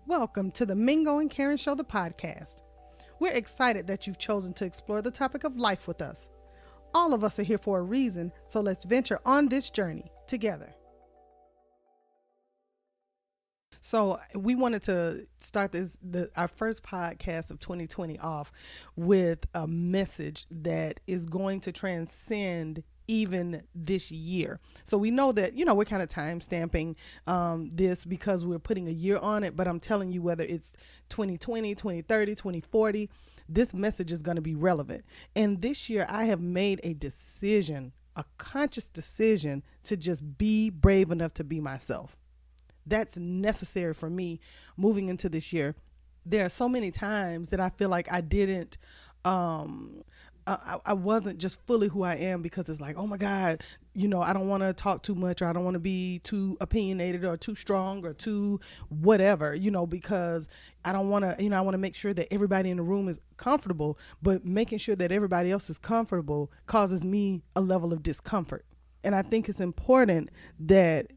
Welcome to the Mingo and Karen Show, the podcast. We're excited that you've chosen to explore the topic of life with us. All of us are here for a reason, so let's venture on this journey together. So we wanted to start our first podcast of 2020 off with a message that is going to transcend even this year. So we know that, we're kind of time stamping this because we're putting a year on it, but I'm telling you, whether it's 2020, 2030, 2040, this message is going to be relevant. And this year I have made a conscious decision to just be brave enough to be myself. That's necessary for me moving into this year. There are so many times that I feel like I didn't, I wasn't just fully who I am because it's like, oh my God, I don't want to talk too much, or I don't want to be too opinionated or too strong or too whatever, because I don't want to, I want to make sure that everybody in the room is comfortable, but making sure that everybody else is comfortable causes me a level of discomfort. And I think it's important that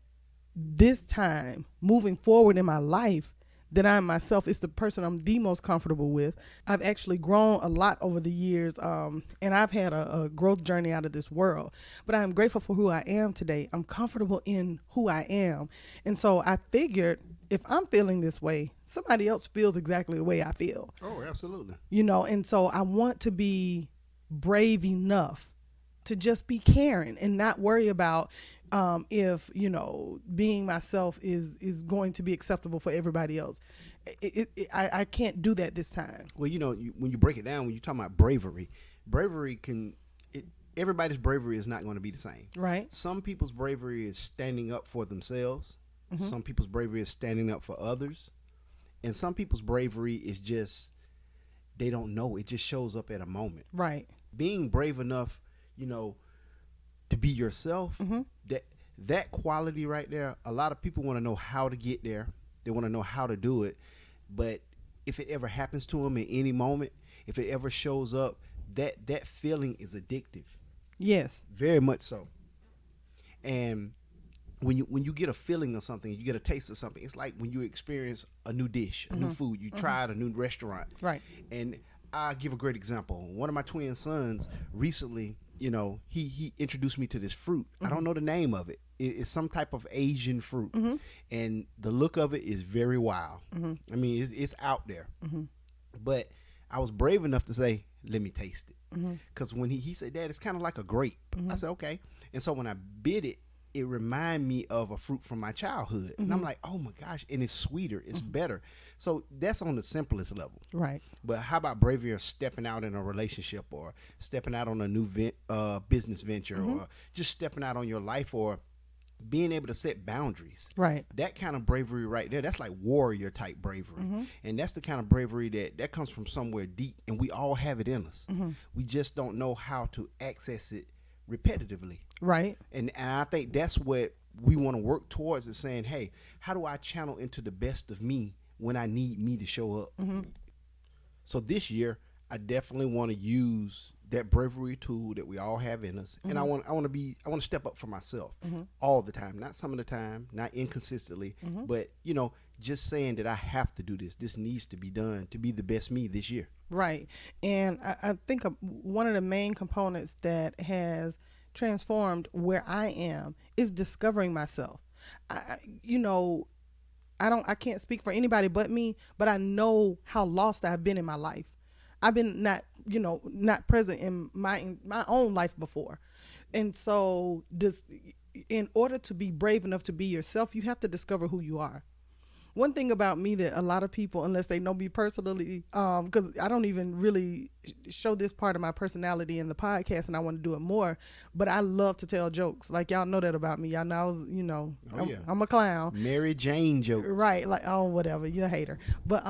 this time moving forward in my life, that I myself is the person I'm the most comfortable with. I've actually grown a lot over the years, and I've had a growth journey out of this world, but I'm grateful for who I am today. I'm comfortable in who I am. And so I figured if I'm feeling this way, somebody else feels exactly the way I feel. Oh, absolutely. And so I want to be brave enough to just be caring and not worry about if being myself is going to be acceptable for everybody else. I can't do that this time. Well, when you break it down, when you're talking about bravery everybody's bravery is not going to be the same. Right. Some people's bravery is standing up for themselves. Mm-hmm. Some people's bravery is standing up for others. And some people's bravery is just, they don't know. It just shows up at a moment. Right. Being brave enough, to be yourself, mm-hmm. that quality right there, a lot of people want to know how to get there. They want to know how to do it. But if it ever happens to them in any moment, if it ever shows up, that feeling is addictive. Yes. Very much so. And when you get a feeling of something, you get a taste of something, it's like when you experience a new dish, a mm-hmm. new food, you mm-hmm. tried a new restaurant. Right. And I'll give a great example. One of my twin sons recently, he introduced me to this fruit. Mm-hmm. I don't know the name of it. It's some type of Asian fruit. Mm-hmm. And the look of it is very wild. Mm-hmm. I mean, it's out there. Mm-hmm. But I was brave enough to say, let me taste it. Mm-hmm. Because when he said, Dad, it's kind of like a grape. Mm-hmm. I said, okay. And so when I bit it, it reminded me of a fruit from my childhood. Mm-hmm. And I'm like, oh my gosh, and it's sweeter, it's mm-hmm. better. So that's on the simplest level. Right. But how about bravery of stepping out in a relationship, or stepping out on a new business venture, mm-hmm. or just stepping out on your life, or being able to set boundaries. Right. That kind of bravery right there, that's like warrior type bravery. mm-hmm. And that's the kind of bravery that comes from somewhere deep, and we all have it in us. Mm-hmm. We just don't know how to access it repetitively. Right. And I think that's what we want to work towards, is saying, hey, how do I channel into the best of me when I need me to show up? Mm-hmm. So this year, I definitely want to use that bravery tool that we all have in us. mm-hmm. And I want to step up for myself mm-hmm. all the time, not some of the time, not inconsistently, mm-hmm. but just saying that I have to do this. This needs to be done to be the best me this year. Right. And I think one of the main components that has transformed where I am is discovering myself. I can't speak for anybody but me, but I know how lost I've been in my life. I've been not present in my own life before. And so in order to be brave enough to be yourself, you have to discover who you are. One thing about me that a lot of people, unless they know me personally, because I don't even really show this part of my personality in the podcast, and I want to do it more, but I love to tell jokes. Like, y'all know that about me. Y'all know, I'm a clown. Mary Jane joke. Right. Like, oh, whatever. You're a hater. But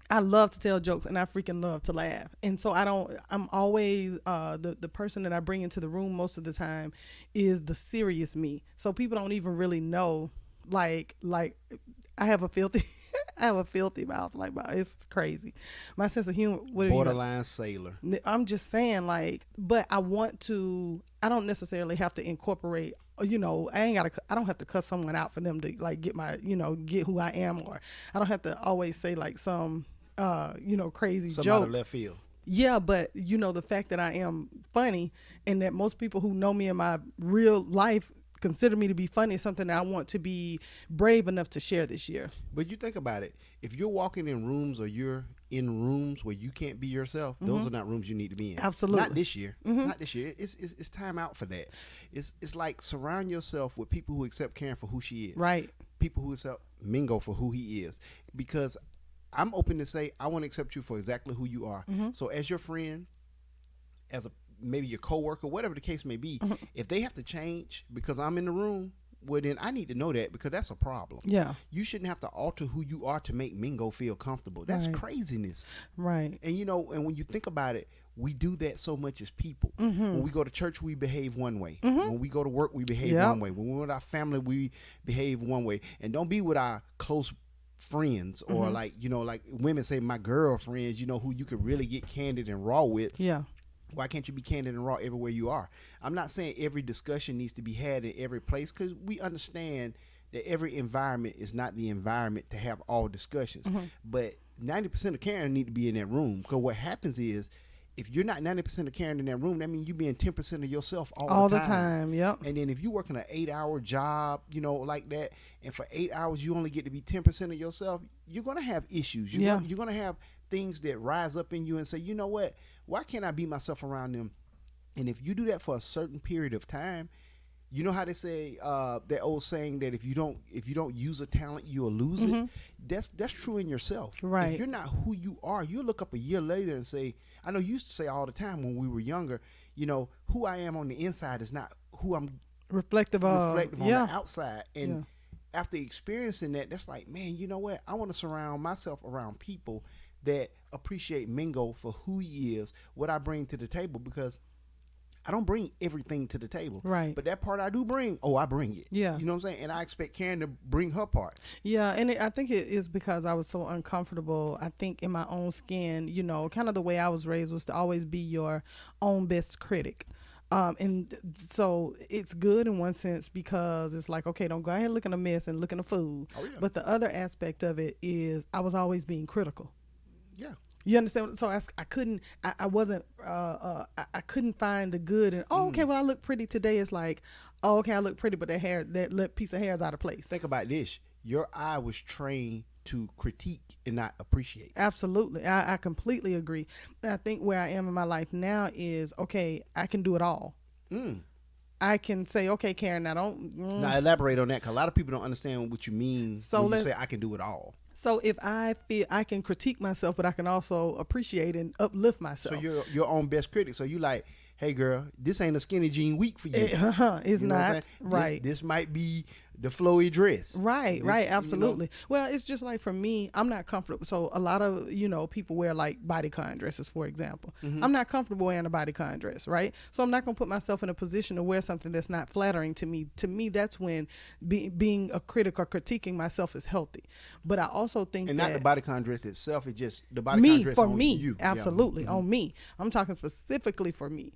I love to tell jokes, and I freaking love to laugh. And so I'm always, the person that I bring into the room most of the time is the serious me. So people don't even really know, like I have a filthy I have a filthy mouth. Like, it's crazy. My sense of humor. What are you? Borderline sailor. I'm just saying, like, but I want to. I don't necessarily have to incorporate. You know, I don't have to cuss someone out for them to like get my, get who I am, or I don't have to always say like some, crazy Some joke. out of left field. Yeah, but the fact that I am funny and that most people who know me in my real life consider me to be funny is something that I want to be brave enough to share this year. But you think about it. If you're walking in rooms or you're in rooms where you can't be yourself, those are not rooms you need to be in. Absolutely. Not this year. Not this year. It's time out for that. It's like surround yourself with people who accept Karen for who she is. Right. People who accept Mingo for who he is. Because I'm open to say I want to accept you for exactly who you are. So as your friend, as maybe your coworker, whatever the case may be, if they have to change because I'm in the room, well then I need to know that, because that's a problem. Yeah. You shouldn't have to alter who you are to make Mingo feel comfortable. That's craziness. Right. And and when you think about it, we do that so much as people. When we go to church, we behave one way. When we go to work, we behave one way. When we're with our family, we behave one way. And don't be with our close friends or like women say my girlfriends, who you could really get candid and raw with. Yeah. Why can't you be candid and raw everywhere you are? I'm not saying every discussion needs to be had in every place, because we understand that every environment is not the environment to have all discussions. But 90% of Karen need to be in that room, because what happens is if you're not 90% of Karen in that room, that means you being 10% of yourself all the time. Yep. And then if you working an 8-hour job, like that, and for 8 hours you only get to be 10% of yourself, you're gonna have issues. You're gonna have things that rise up in you and say, you know what? Why can't I be myself around them? And if you do that for a certain period of time, you know how they say that old saying that if you don't use a talent, you'll lose it. That's true in yourself. Right. If you're not who you are, you'll look up a year later and say, I know you used to say all the time when we were younger, who I am on the inside is not who I'm reflective on the outside. And after experiencing that, that's like, man, you know what? I want to surround myself around people that appreciate Mingo for who he is, what I bring to the table, because I don't bring everything to the table. Right. But that part I do bring, I bring it. Yeah. You know what I'm saying? And I expect Karen to bring her part. Yeah, and I think it is because I was so uncomfortable, I think, in my own skin. Kind of the way I was raised was to always be your own best critic. And so it's good in one sense, because it's like, okay, don't go ahead looking a mess and looking a fool. Oh, yeah. But the other aspect of it is I was always being critical. Yeah. You understand? So I couldn't, I wasn't, I couldn't find the good. And, okay, well, I look pretty today. It's like, okay, I look pretty, but that piece of hair is out of place. Think about this. Your eye was trained to critique and not appreciate. Absolutely. I completely agree. And I think where I am in my life now is, okay, I can do it all. I can say, okay, Karen, now don't. Now elaborate on that, because a lot of people don't understand what you mean when you say I can do it all. So if I feel I can critique myself, but I can also appreciate and uplift myself. So you're your own best critic. So you like, hey girl, this ain't a skinny jean week for you. It's not. Right. This might be the flowy dress. Right, absolutely. Well, it's just like, for me, I'm not comfortable. So a lot of, people wear like bodycon dresses, for example. I'm not comfortable wearing a bodycon dress, right? So I'm not going to put myself in a position to wear something that's not flattering to me. To me, that's when being a critic or critiquing myself is healthy. But I also think and that not the bodycon dress itself, it's just the bodycon dress on me, you. Absolutely, on me. I'm talking specifically for me.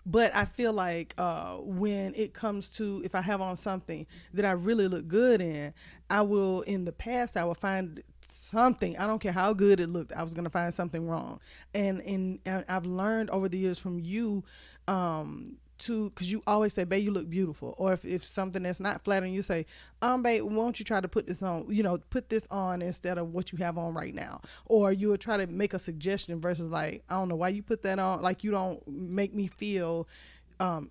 But I feel like when it comes to, if I have on something that I really look good in, I will find something. I don't care how good it looked, I was going to find something wrong. And I've learned over the years from you, because you always say, babe, you look beautiful. Or if something that's not flattering, you say, babe, why don't you try to put this on, put this on instead of what you have on right now. Or you would try to make a suggestion versus like, I don't know why you put that on. Like, you don't make me feel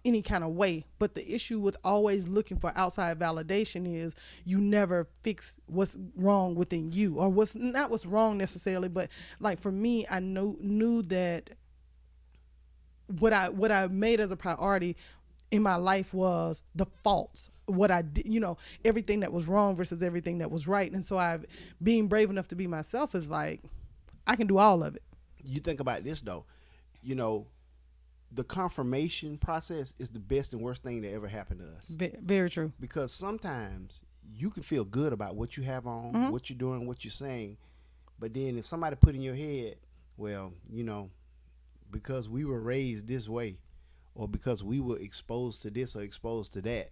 any kind of way. But the issue with always looking for outside validation is you never fix what's wrong within you, or what's wrong necessarily. But like, for me, I knew that what I made as a priority in my life was the faults, what I did, everything that was wrong versus everything that was right. And so being brave enough to be myself is like, I can do all of it. You think about this though, the confirmation process is the best and worst thing that ever happened to us. Very true. Because sometimes you can feel good about what you have on, Mm-hmm. what you're doing, what you're saying. But then if somebody put in your head, well, because we were raised this way, or because we were exposed to this or exposed to that,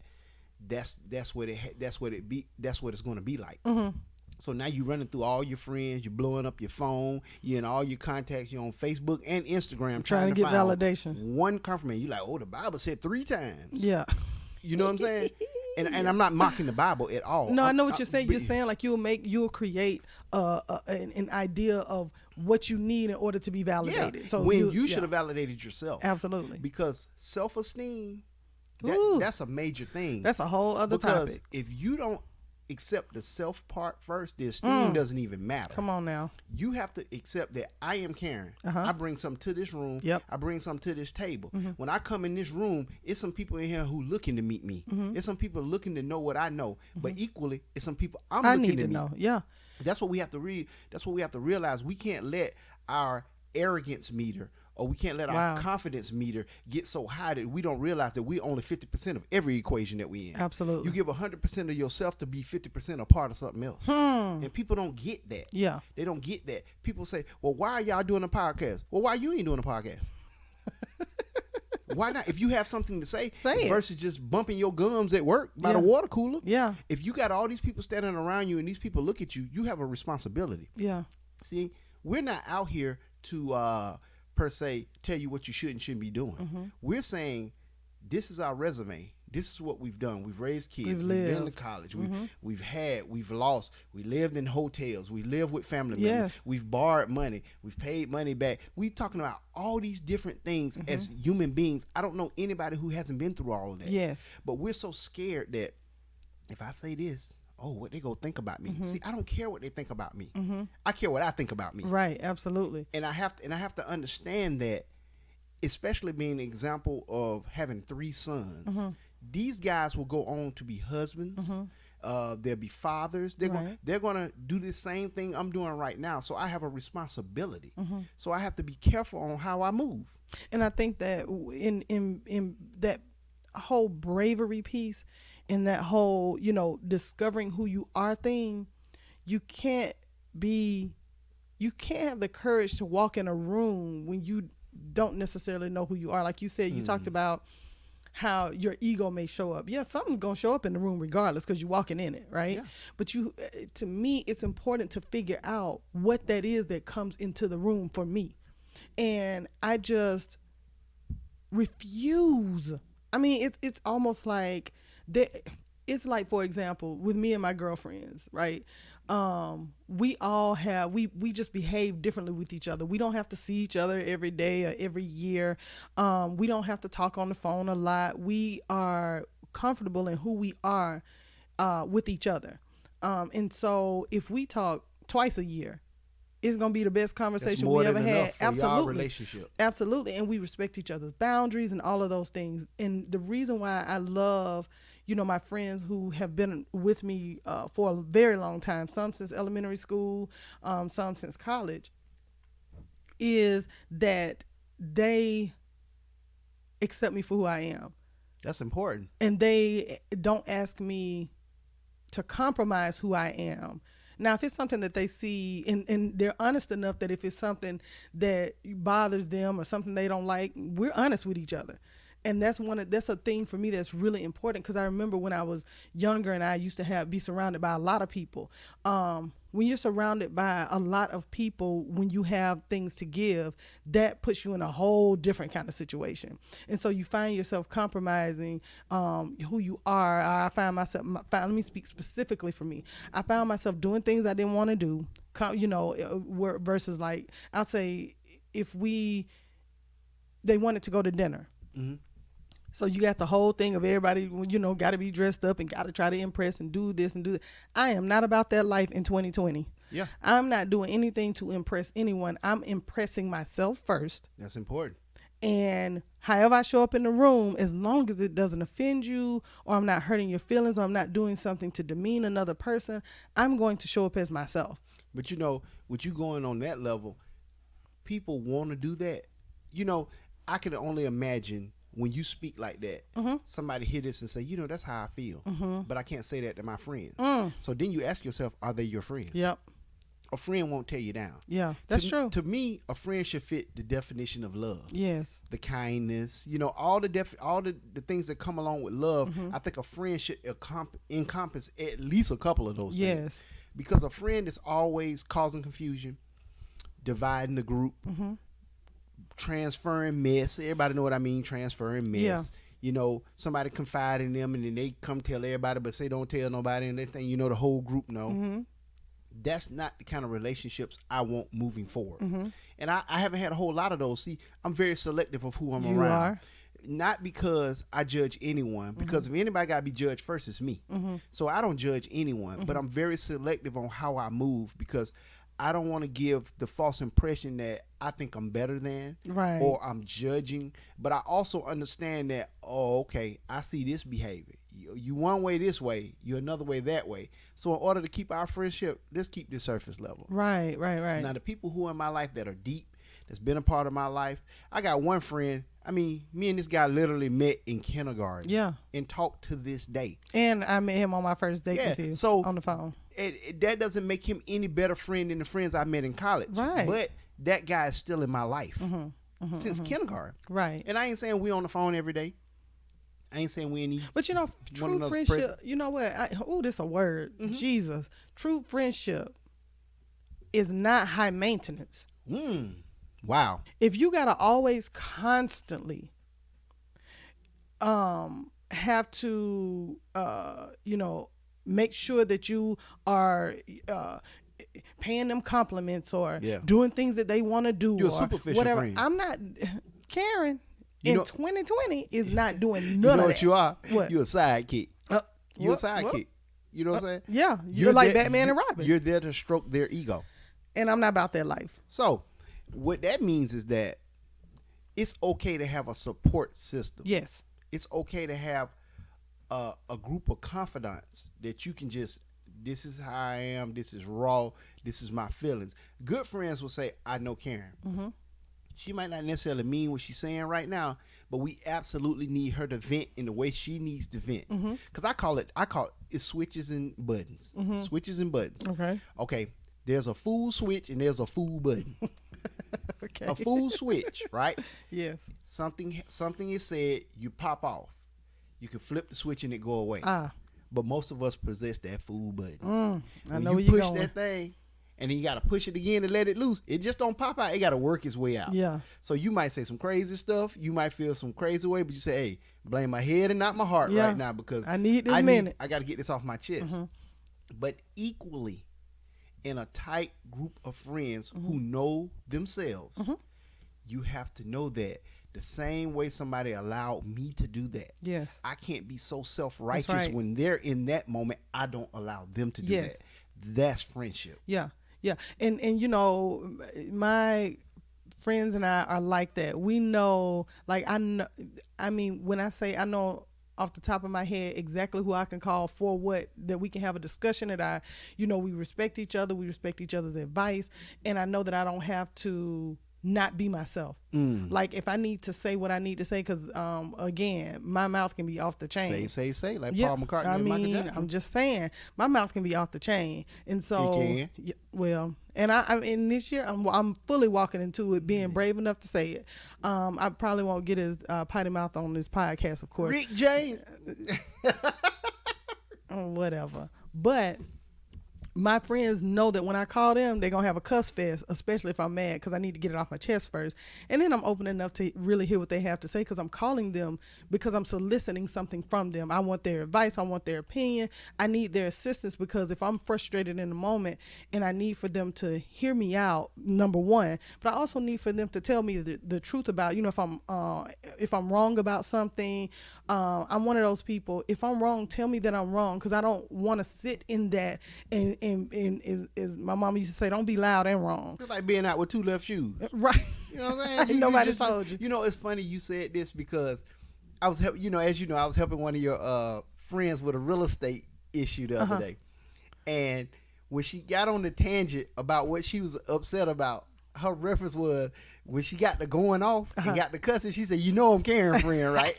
that's what it's going to be like. Mm-hmm. So now you're running through all your friends, you're blowing up your phone, you're in all your contacts, you're on Facebook and Instagram Trying to get find validation. one confirmation. You're like, oh, the Bible said 3 times. Yeah. You know what I'm saying? And I'm not mocking the Bible at all. No, I know what you're saying. You're saying like you'll create an idea of what you need in order to be validated. Yeah. So when you should have validated yourself. Absolutely. Because self-esteem, Ooh. that's a major thing. That's a whole other because topic. if you don't accept the self part first, the esteem doesn't even matter. Come on now. You have to accept that I am Karen. Uh-huh. I bring something to this room. Yep. I bring something to this table. Mm-hmm. When I come in this room, it's some people in here who looking to meet me. Mm-hmm. It's some people looking to know what I know. But equally, it's some people I'm I looking need to meet. know. Yeah. That's what we have to That's what we have to realize. We can't let our arrogance meter, or we can't let our confidence meter get so high that we don't realize that we're only 50% of every equation that we in. Absolutely. You give 100% of yourself to be 50% a part of something else. And people don't get that. Yeah. They don't get that. People say, well, why are y'all doing a podcast? Well, why you ain't doing a podcast? Why not? If you have something to say it. versus just bumping your gums at work by the water cooler. Yeah. If you got all these people standing around you and these people look at you, you have a responsibility. Yeah. See, we're not out here to per se tell you what you should and shouldn't be doing. We're saying this is our resume. This is what we've done. We've raised kids. We've been to college. We've lost. We lived in hotels. We lived with family members. We've borrowed money. We've paid money back. We're talking about all these different things as human beings. I don't know anybody who hasn't been through all of that. Yes. But we're so scared that if I say this, oh, what they gonna think about me? See, I don't care what they think about me. I care what I think about me. Right. Absolutely. And I have to understand that, especially being an example of having 3 sons. These guys will go on to be husbands. They'll be fathers. They're gonna do the same thing I'm doing right now. So I have a responsibility. So I have to be careful on how I move. And I think that in that whole bravery piece, in that whole, discovering who you are thing, you can't have the courage to walk in a room when you don't necessarily know who you are. Like you said, you talked about how your ego may show up. Yeah, something's gonna show up in the room regardless because you're walking in it, right? Yeah. But to me, it's important to figure out what that is that comes into the room for me. And I just refuse. I mean, it's almost like it's like, for example, with me and my girlfriends, right? We all have, we just behave differently with each other. We don't have to see each other every day or every year. We don't have to talk on the phone a lot. We are comfortable in who we are with each other. And so if we talk twice a year, it's going to be the best conversation we ever had. Absolutely. Relationship. Absolutely. And we respect each other's boundaries and all of those things. And the reason why I love, my friends who have been with me for a very long time, some since elementary school, some since college, is that they accept me for who I am. That's important. And they don't ask me to compromise who I am. Now, if it's something that they see and they're honest enough that if it's something that bothers them or something they don't like, we're honest with each other. And that's a thing for me that's really important, because I remember when I was younger and I used to be surrounded by a lot of people. When you're surrounded by a lot of people, when you have things to give, that puts you in a whole different kind of situation. And so you find yourself compromising who you are. I find myself, let me speak specifically for me. I found myself doing things I didn't want to do, versus like, I'll say if they wanted to go to dinner. Mm-hmm. So you got the whole thing of everybody, got to be dressed up and got to try to impress and do this and do that. I am not about that life in 2020. Yeah. I'm not doing anything to impress anyone. I'm impressing myself first. That's important. And however I show up in the room, as long as it doesn't offend you, or I'm not hurting your feelings, or I'm not doing something to demean another person, I'm going to show up as myself. But with you going on that level, people want to do that. I can only imagine when you speak like that, somebody hear this and say, you know, that's how I feel, but I can't say that to my friends. So then you ask yourself, are they your friends? Yep. A friend won't tear you down. Yeah, that's true. To me, a friend should fit the definition of love. Yes. The kindness, you know, all the things that come along with love. I think a friend should encompass at least a couple of those things. Because a friend is always causing confusion, dividing the group, transferring mess. Everybody know what I mean, transferring mess. Yeah. You know, somebody confide in them and then they come tell everybody, but say don't tell nobody, and they think, you know, the whole group know. That's not the kind of relationships I want moving forward. And I haven't had a whole lot of those. See, I'm very selective of who I'm around. Are. Not because I judge anyone, because if anybody got to be judged first, it's me. So I don't judge anyone, but I'm very selective on how I move, because I don't want to give the false impression that I think I'm better than, right, or I'm judging. But I also understand that, oh, okay, I see this behavior. You one way this way, you another way that way. So in order to keep our friendship, let's keep this surface level. Right. Now, the people who are in my life that are deep, that's been a part of my life, I got one friend. I mean, me and this guy literally met in kindergarten. Yeah. And talked to this day. And I met him on my first date with you. So on the phone. That doesn't make him any better friend than the friends I met in college. Right. But that guy is still in my life since kindergarten. Right. And I ain't saying we on the phone every day. I ain't saying we any. But you know, true friendship, you know what? This a word. Jesus. True friendship is not high maintenance. Wow. If you gotta always constantly have to make sure that you are paying them compliments or doing things that they want to do, you're or a superficial whatever. friend. I'm not. Karen in 2020 is not doing none you know of what that. you are? What? You're a sidekick. You're a what? sidekick. You know what I'm saying? Yeah, you're like Batman and Robin. You're there to stroke their ego. And I'm not about that life. So what that means is that it's okay to have a support system. Yes. It's okay to have a group of confidants that you can just, this is how I am, this is raw, this is my feelings. Good friends will say, I know Karen. She might not necessarily mean what she's saying right now, but we absolutely need her to vent in the way she needs to vent. Because I call it switches and buttons. Switches and buttons. Okay. There's a fool switch and there's a fool button. Okay. A fool switch, right? Yes. Something is said, you pop off. You can flip the switch and it go away. But most of us possess that fool button. I know when where you you're push going. that thing, and then you got to push it again to let it loose. It just don't pop out. It got to work its way out. Yeah. So you might say some crazy stuff. You might feel some crazy way, but you say, hey, blame my head and not my heart right now, because I need this minute. I got to get this off my chest. But equally, in a tight group of friends who know themselves, you have to know that the same way somebody allowed me to do that. Yes. I can't be so self-righteous when they're in that moment. I don't allow them to do that. That's friendship. Yeah. And you know, my friends and I are like that. We know, like, I mean, when I say I know off the top of my head exactly who I can call for what, that we can have a discussion, that we respect each other, we respect each other's advice, and I know that I don't have to not be myself. Like, if I need to say what I need to say, because again, my mouth can be off the chain. Say like Paul McCartney. I and Michael mean, Jackson. I'm just saying, my mouth can be off the chain, and so It can. well, and I'm in this year, I'm fully walking into it, being brave enough to say it. I probably won't get his potty mouth on this podcast, of course. Rick James. Whatever, but my friends know that when I call them, they're going to have a cuss fest, especially if I'm mad, because I need to get it off my chest first. And then I'm open enough to really hear what they have to say, because I'm calling them because I'm soliciting something from them. I want their advice. I want their opinion. I need their assistance, because if I'm frustrated in the moment and I need for them to hear me out, number one, but I also need for them to tell me the truth about, if I'm wrong about something. I'm one of those people, if I'm wrong, tell me that I'm wrong, because I don't want to sit in that and is my mama used to say, don't be loud and wrong. It's like being out with two left shoes. Right. You know what I'm saying? Nobody told you. You know, it's funny you said this, because I was helping, as you know, I was helping one of your friends with a real estate issue the other day. And when she got on the tangent about what she was upset about, her reference was when she got the going off and got the cussing. She said, "You know I'm Karen friend, right?"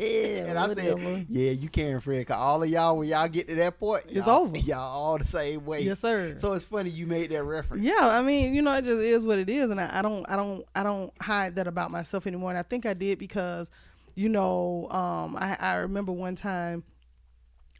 And I said, "Yeah, you Karen friend, cause all of y'all, when y'all get to that point, it's over. Y'all all the same way." Yes, sir. So it's funny you made that reference. Yeah, I mean, you know, it just is what it is, and I don't hide that about myself anymore. And I think I did because, you know, I remember one time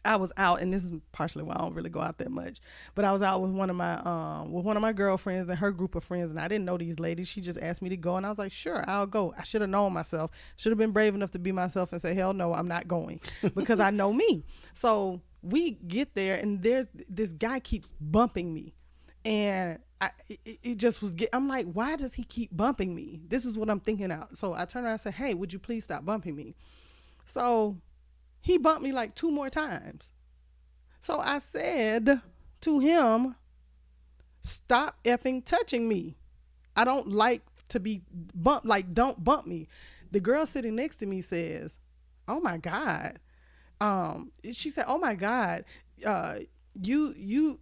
I was out, and this is partially why I don't really go out that much, but I was out with one of my girlfriends and her group of friends, and I didn't know these ladies. She just asked me to go, and I was like, sure, I'll go. I should have known myself. Should have been brave enough to be myself and say, hell no, I'm not going, because I know me. So we get there, and there's this guy keeps bumping me, and it just was I'm like, why does he keep bumping me? This is what I'm thinking out. So I turned around and said, hey, would you please stop bumping me? So he bumped me like 2 more times. So I said to him, stop effing touching me. I don't like to be bumped. Like, don't bump me. The girl sitting next to me says, oh my God. She said, oh my God, you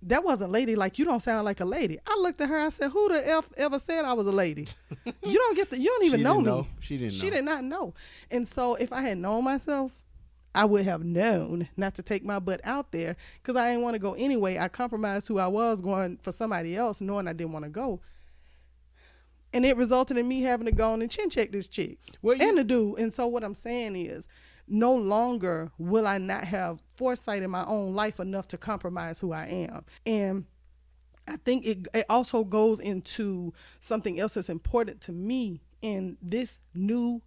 that wasn't lady. Like, you don't sound like a lady. I looked at her. I said, who the F ever said I was a lady? You don't even know me. She didn't know. She did not know. And so if I had known myself, I would have known not to take my butt out there, because I didn't want to go anyway. I compromised who I was going for somebody else, knowing I didn't want to go. And it resulted in me having to go on and chin check this chick and the dude. And so what I'm saying is, no longer will I not have foresight in my own life enough to compromise who I am. And I think it also goes into something else that's important to me in this new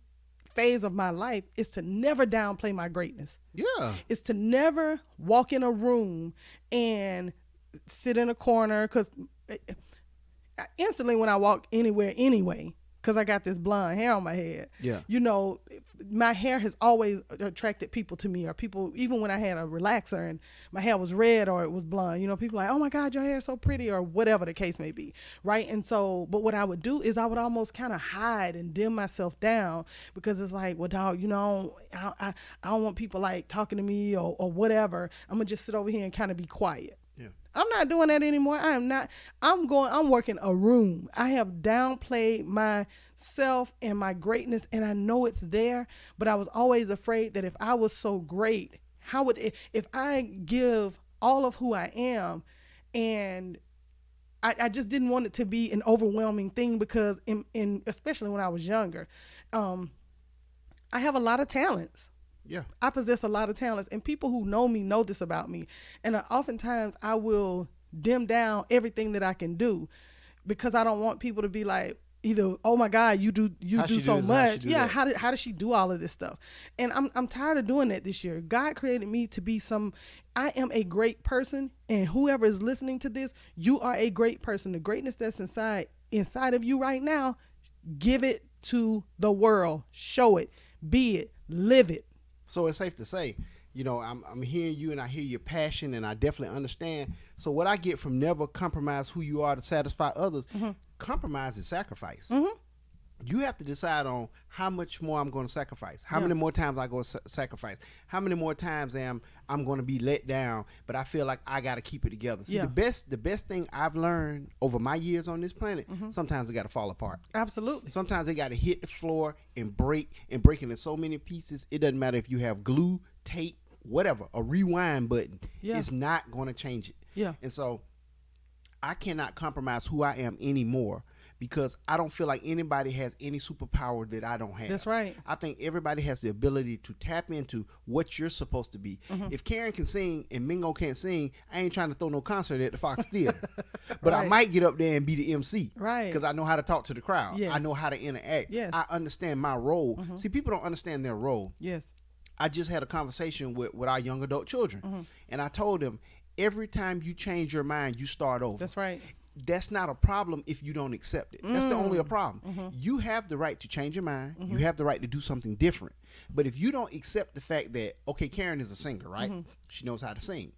phase of my life, is to never downplay my greatness. Yeah. It's to never walk in a room and sit in a corner, because instantly when I walk anywhere anyway, because I got this blonde hair on my head. Yeah. You know, my hair has always attracted people to me, or people, even when I had a relaxer and my hair was red or it was blonde, you know, people like, oh my God, your hair is so pretty, or whatever the case may be. Right. And so, but what I would do is I would almost kind of hide and dim myself down, because it's like, well, dog, you know, I don't want people like talking to me or whatever. I'm going to just sit over here and kind of be quiet. Yeah. I'm not doing that anymore. I'm working a room. I have downplayed myself and my greatness, and I know it's there, but I was always afraid that if I was so great, how would it, if I give all of who I am, and I just didn't want it to be an overwhelming thing, because especially when I was younger, I have a lot of talents. Yeah. I possess a lot of talents, and people who know me know this about me. And oftentimes I will dim down everything that I can do, because I don't want people to be like, either, oh my God, you do so much. Yeah. How does she do all of this stuff? And I'm tired of doing that this year. God created me to be I am a great person, and whoever is listening to this, you are a great person. The greatness that's inside of you right now, give it to the world. Show it, be it, live it. So it's safe to say, you know, I'm hearing you, and I hear your passion, and I definitely understand. So what I get from never compromise who you are to satisfy others, compromise is sacrifice. You have to decide on how much more I'm going to sacrifice, how many more times I go sacrifice, how many more times I'm going to be let down, but I feel like I got to keep it together. See, the best thing I've learned over my years on this planet, sometimes it got to fall apart. Absolutely. Sometimes it got to hit the floor and break into so many pieces. It doesn't matter if you have glue, tape, whatever, a rewind button. It's not going to change it. Yeah. And so I cannot compromise who I am anymore, because I don't feel like anybody has any superpower that I don't have. That's right. I think everybody has the ability to tap into what you're supposed to be. If Karen can sing and Mingo can't sing, I ain't trying to throw no concert at the Fox Theater. But I might get up there and be the MC. Right. Because I know how to talk to the crowd. Yes. I know how to interact. Yes. I understand my role. See, people don't understand their role. Yes. I just had a conversation with our young adult children. And I told them, every time you change your mind, you start over. That's right. That's not a problem if you don't accept it. That's the only problem. You have the right to change your mind. You have the right to do something different. But if you don't accept the fact that, okay, Karen is a singer, right? She knows how to sing.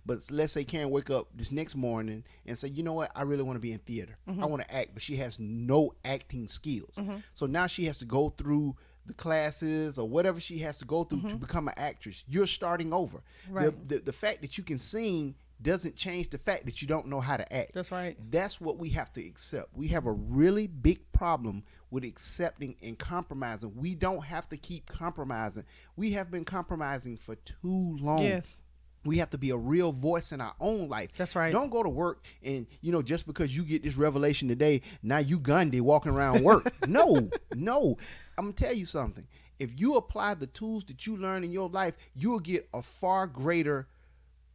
But let's say Karen wake up this next morning and say, you know what? I really want to be in theater. I want to act, but she has no acting skills. So now she has to go through the classes or whatever she has to go through to become an actress. You're starting over. Right. The fact that you can sing doesn't change the fact that you don't know how to act. That's right. That's what we have to accept. We have a really big problem with accepting and compromising. We don't have to keep compromising. We have been compromising for too long. Yes. We have to be a real voice in our own life. That's right. Don't go to work and, just because you get this revelation today, now you Gandhi walking around work. No. I'm going to tell you something. If you apply the tools that you learn in your life, you'll get a far greater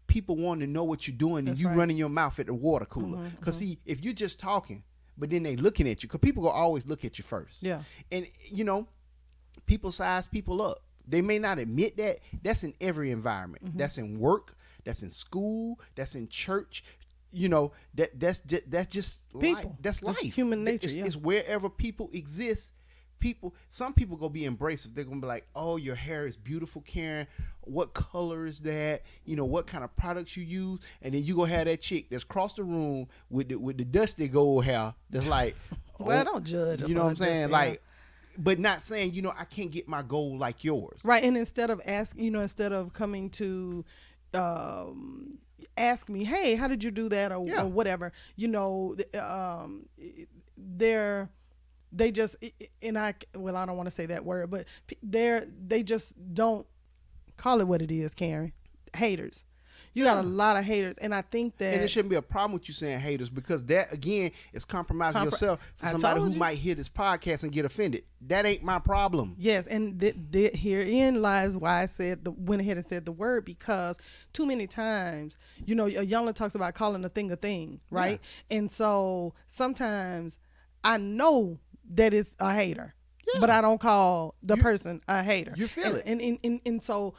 people wanting to know what you're doing than you running your mouth at the water cooler. Because see, if you're just talking, but then they looking at you, because people will always look at you first. Yeah. And, people size people up. They may not admit that. That's in every environment. That's in work. That's in school. That's in church. That's just people. Life. That's life. Human nature. It's wherever people exist. Some people gonna be embraced. They're gonna be like, "Oh, your hair is beautiful, Karen. What color is that? What kind of products you use?" And then you gonna have that chick that's across the room with the dusty gold hair. That's like, well, don't judge. You know what I'm saying? Like. But not saying, I can't get my goal like yours. Right. And instead of instead of coming to ask me, hey, how did you do that or whatever, they just, and I don't want to say that word, but they just don't call it what it is, Karen. Haters. You got a lot of haters, and I think that... And it shouldn't be a problem with you saying haters, because that, again, is compromising yourself for somebody who might hear this podcast and get offended. That ain't my problem. Yes, and herein lies why I went ahead and said the word, because too many times, Youngler talks about calling a thing, right? Yeah. And so sometimes I know that it's a hater, but I don't call the person a hater. You feel it. And so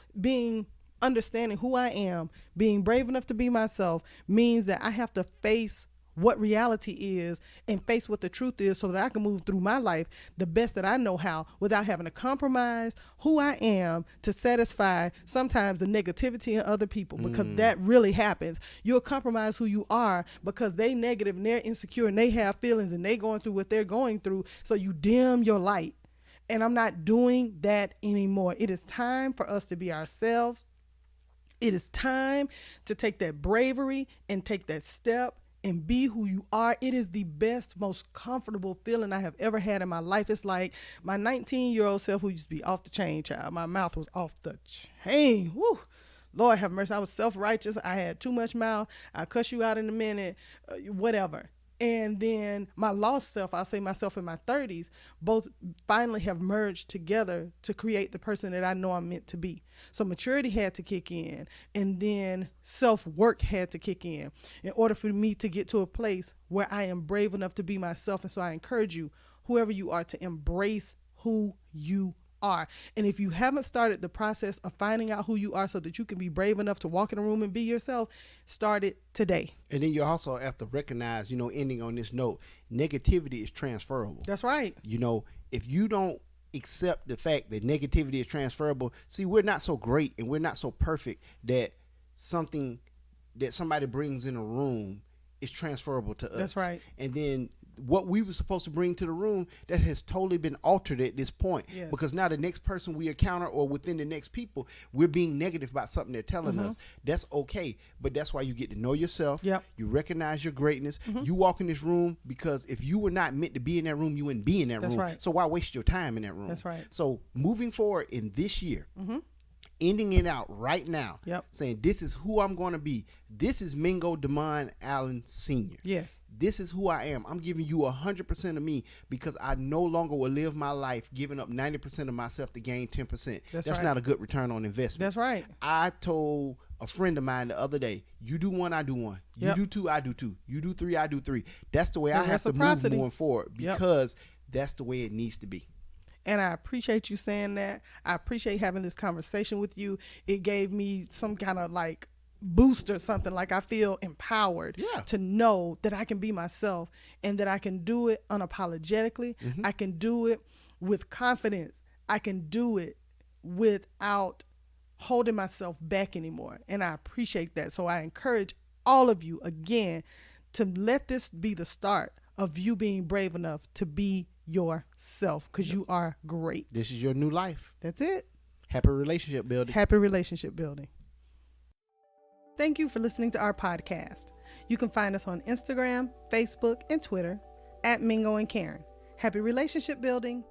understanding who I am, being brave enough to be myself, means that I have to face what reality is and face what the truth is, so that I can move through my life the best that I know how, without having to compromise who I am to satisfy sometimes the negativity in other people, because that really happens. You'll compromise who you are because they negative and they're insecure and they have feelings and they going through what they're going through, so you dim your light. And I'm not doing that anymore. It is time for us to be ourselves. It is time to take that bravery and take that step and be who you are. It is the best, most comfortable feeling I have ever had in my life. It's like my 19-year-old self, who used to be off the chain, child. My mouth was off the chain. Woo. Lord have mercy. I was self-righteous. I had too much mouth. I'll cuss you out in a minute, whatever. And then my lost self, I'll say myself in my 30s, both finally have merged together to create the person that I know I'm meant to be. So maturity had to kick in, and then self-work had to kick in order for me to get to a place where I am brave enough to be myself. And so I encourage you, whoever you are, to embrace who you are. And if you haven't started the process of finding out who you are so that you can be brave enough to walk in a room and be yourself, start it today. And then you also have to recognize, ending on this note, negativity is transferable. That's right. If you don't accept the fact that negativity is transferable, see, we're not so great and we're not so perfect that something that somebody brings in a room is transferable to us. That's right. And then what we were supposed to bring to the room, that has totally been altered at this point. Yes. Because now the next person we encounter, or within the next people, we're being negative about something they're telling us. That's okay. But that's why you get to know yourself. Yep. You recognize your greatness. You walk in this room, because if you were not meant to be in that room, you wouldn't be in that room. Right. So why waste your time in that room? That's right. So moving forward in this year, ending it out right now, saying this is who I'm going to be. This is Mingo Demond Allen Sr. Yes. This is who I am. I'm giving you 100% of me, because I no longer will live my life giving up 90% of myself to gain 10%. That's right. Not a good return on investment. That's right. I told a friend of mine the other day, you do one, I do one. You do two, I do two. You do three, I do three. That's the way I have to move moving forward, because that's the way it needs to be. And I appreciate you saying that. I appreciate having this conversation with you. It gave me some kind of boost or something. I feel empowered to know that I can be myself, and that I can do it unapologetically. I can do it with confidence. I can do it without holding myself back anymore. And I appreciate that. So I encourage all of you, again, to let this be the start of you being brave enough to be yourself, because you are great. This is your new life. That's it. Happy relationship building. Happy relationship building. Thank you for listening to our podcast. You can find us on Instagram, Facebook, and Twitter at Mingo and Karen. Happy relationship building.